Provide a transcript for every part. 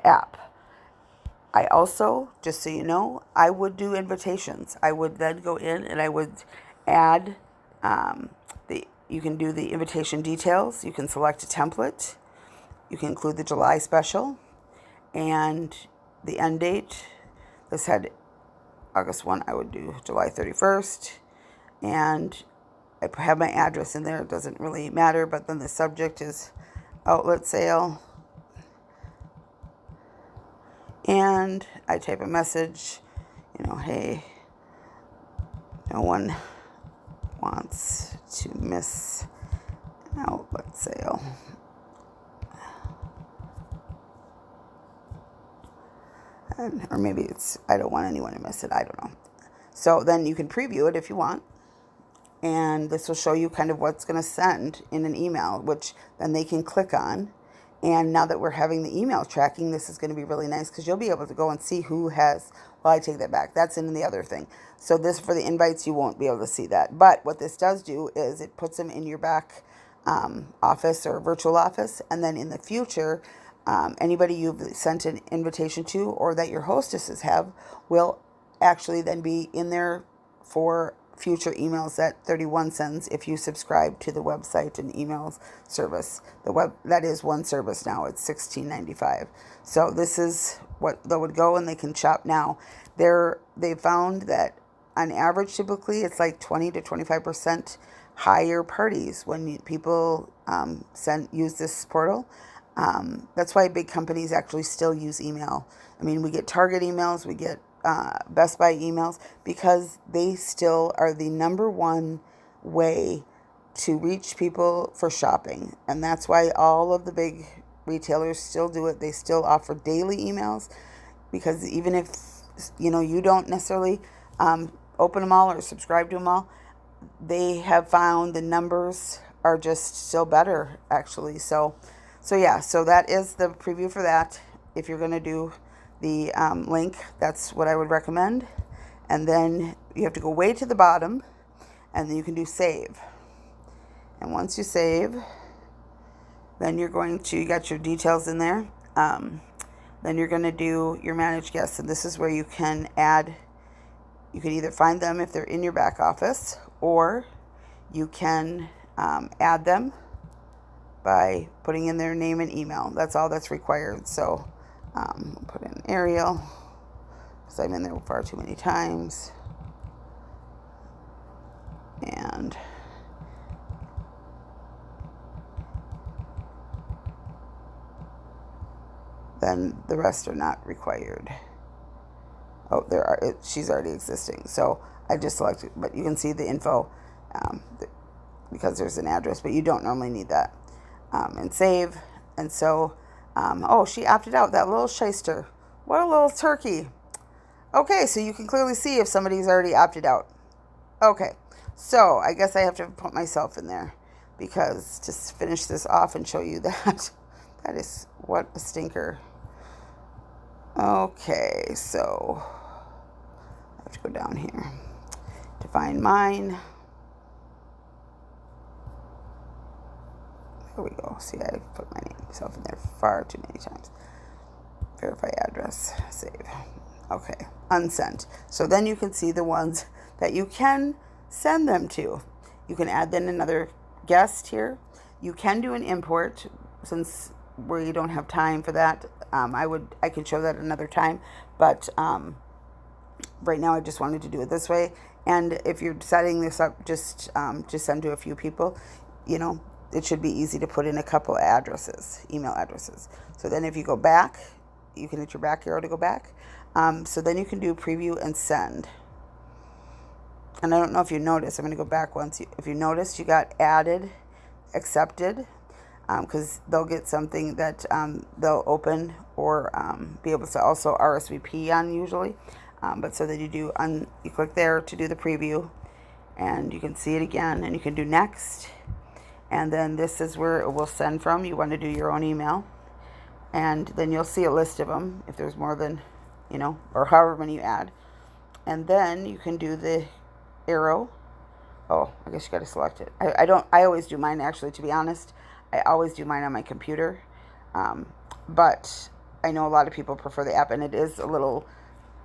app. I also, just so you know, I would do invitations. I would then go in and I would add you can do the invitation details. You can select a template. You can include the July special and the end date. This had August 1. I would do July 31st. And I have my address in there. It doesn't really matter, but then the subject is outlet sale. And I type a message, hey, no one wants to miss an outlet sale. Or maybe it's, I don't want anyone to miss it. I don't know. So then you can preview it if you want. And this will show you kind of what's going to send in an email, which then they can click on. And now that we're having the email tracking, this is going to be really nice because you'll be able to go and see who has, well, I take that back. That's in the other thing. So this, for the invites, you won't be able to see that. But what this does do is it puts them in your back office or virtual office. And then in the future, anybody you've sent an invitation to or that your hostesses have will actually then be in there for future emails at 31 cents if you subscribe to the website and emails service. That is one service now. It's $16.95. So this is what they would go and they can shop now. They found that on average, typically it's like 20 to 25% higher parties when people use this portal. That's why big companies actually still use email. I mean, we get Target emails, we get Best Buy emails, because they still are the number one way to reach people for shopping. And that's why all of the big retailers still do it. They still offer daily emails, because even if you don't necessarily open them all or subscribe to them all, they have found the numbers are just still better, actually. So that is the preview for that. If you're going to do the link, that's what I would recommend. And then you have to go way to the bottom, and then you can do save. And once you save, then you got your details in there. Then you're going to do your managed guests. And this is where you can either find them if they're in your back office, or you can add them by putting in their name and email. That's all that's required. So put in Ariel, because I'm in there far too many times. And then the rest are not required. Oh, she's already existing. So I just selected, but you can see the info because there's an address, but you don't normally need that. And save. And so, she opted out, that little shyster. What a little turkey. Okay, so you can clearly see if somebody's already opted out. Okay, so I guess I have to put myself in there, because to finish this off and show you that, that is, what a stinker. Okay, so I have to go down here to find mine. There we go. See, I put myself in there far too many times. Verify address. Save. Okay. Unsent. So then you can see the ones that you can send them to. You can add then another guest here. You can do an import, since we don't have time for that. I can show that another time, but right now I just wanted to do it this way. And if you're setting this up, just send to a few people, it should be easy to put in a couple addresses, email addresses. So then if you go back, you can hit your back arrow to go back. So then you can do preview and send. And I don't know if you noticed, I'm going to go back once. If you noticed, you got added, accepted, because they'll get something that they'll open or be able to also RSVP on usually. But so that you click there to do the preview, and you can see it again, and you can do next. And then this is where it will send from. You want to do your own email. And then you'll see a list of them if there's more than, or however many you add. And then you can do the arrow. Oh, I guess you got to select it. I always do mine, actually, to be honest. I always do mine on my computer. But I know a lot of people prefer the app, and it is a little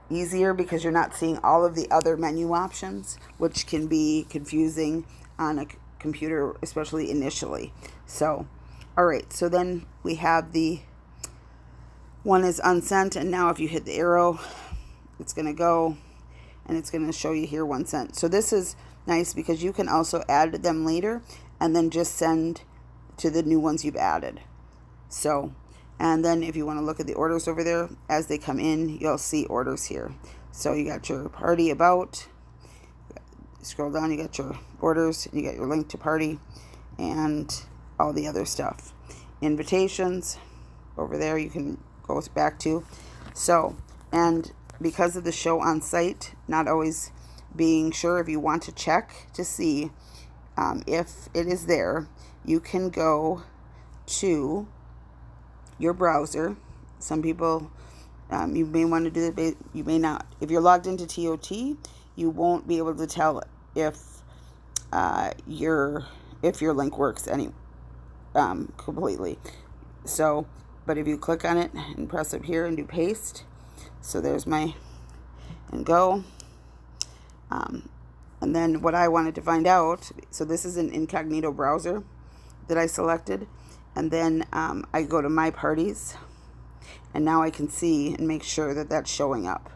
easier because you're not seeing all of the other menu options, which can be confusing on a computer, especially initially. So, all right, so then we have the one is unsent, and now if you hit the arrow, it's going to go, and it's going to show you here 1 cent. So this is nice because you can also add them later and then just send to the new ones you've added. So, and then if you want to look at the orders over there, as they come in, you'll see orders here. So you got your party about, scroll down, you got your orders, you got your link to party, and all the other stuff. Invitations, over there you can go back to. So, and because of the show on site, not always being sure, if you want to check to see if it is there, you can go to your browser. Some people, you may want to do that, you may not. If you're logged into TOT, you won't be able to tell if your link works completely. So, but if you click on it and press up here and do paste, so there's my, and go. And then what I wanted to find out, so this is an incognito browser that I selected. And then I go to my parties, and now I can see and make sure that that's showing up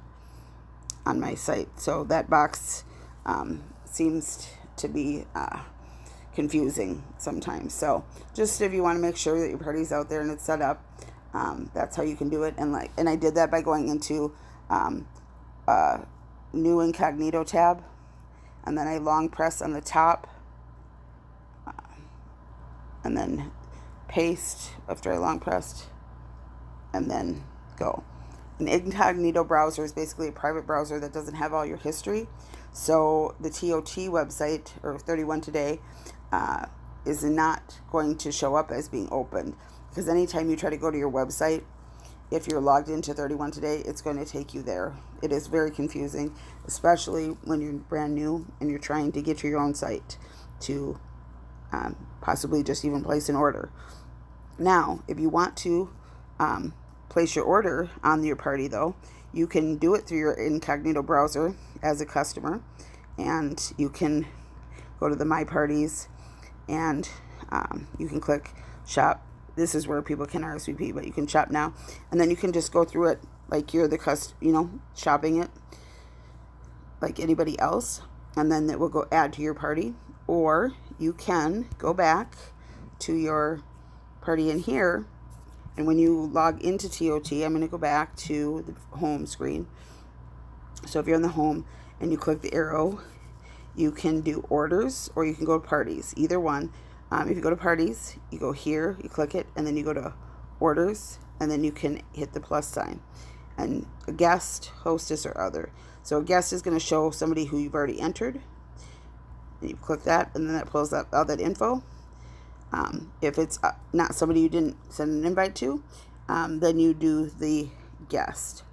on my site. So that box seems to be confusing sometimes. So just if you want to make sure that your party's out there and it's set up, that's how you can do it. And I did that by going into new incognito tab, and then I long press on the top, and then paste after I long pressed, and then go. An incognito browser is basically a private browser that doesn't have all your history. So the TOT website, or 31 Today, is not going to show up as being opened, because anytime you try to go to your website, if you're logged into 31 Today, it's going to take you there. It is very confusing, especially when you're brand new and you're trying to get to your own site to possibly just even place an order. Now, if you want to place your order on your party, though, you can do it through your incognito browser as a customer, and you can go to the My Parties, and you can click shop. This is where people can RSVP, but you can shop now, and then you can just go through it like you're the shopping it like anybody else, and then it will go add to your party. Or you can go back to your party in here, and when you log into TOT, I'm going to go back to the home screen. So if you're in the home and you click the arrow, you can do orders, or you can go to parties, either one. If you go to parties, you go here, you click it, and then you go to orders, and then you can hit the plus sign. And a guest, hostess, or other. So a guest is going to show somebody who you've already entered. And you click that, and then that pulls up all that info. If it's not somebody you didn't send an invite to, then you do the guest.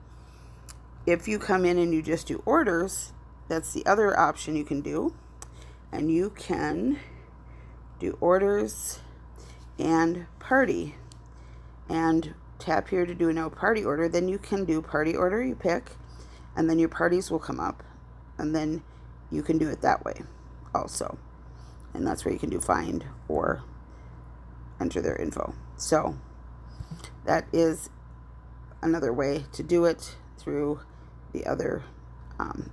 If you come in and you just do orders, that's the other option you can do. And you can do orders and party, and tap here to do no party order. Then you can do party order, you pick, and then your parties will come up, and then you can do it that way also. And that's where you can do find or enter their info. So that is another way to do it through the other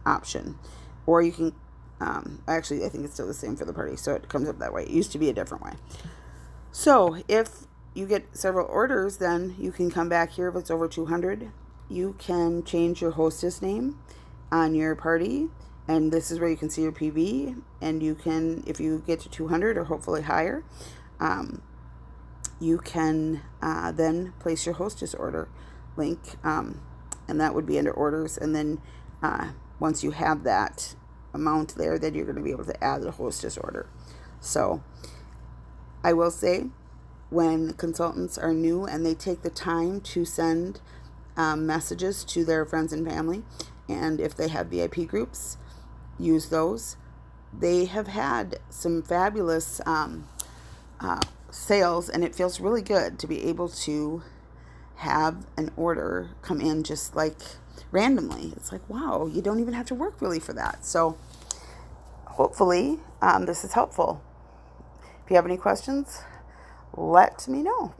option. Or you can actually, I think it's still the same for the party, so it comes up that way. It used to be a different way. So if you get several orders, then you can come back here. If it's over 200, you can change your hostess name on your party, and this is where you can see your PV. And you can, if you get to 200 or hopefully higher, you can then place your hostess order link, and that would be under orders. And then once you have that amount there, then you're going to be able to add the hostess order. So I will say, when consultants are new and they take the time to send messages to their friends and family, and if they have VIP groups, use those. They have had some fabulous sales, and it feels really good to be able to have an order come in just like randomly. It's like, wow, you don't even have to work really for that. So hopefully this is helpful. If you have any questions, let me know.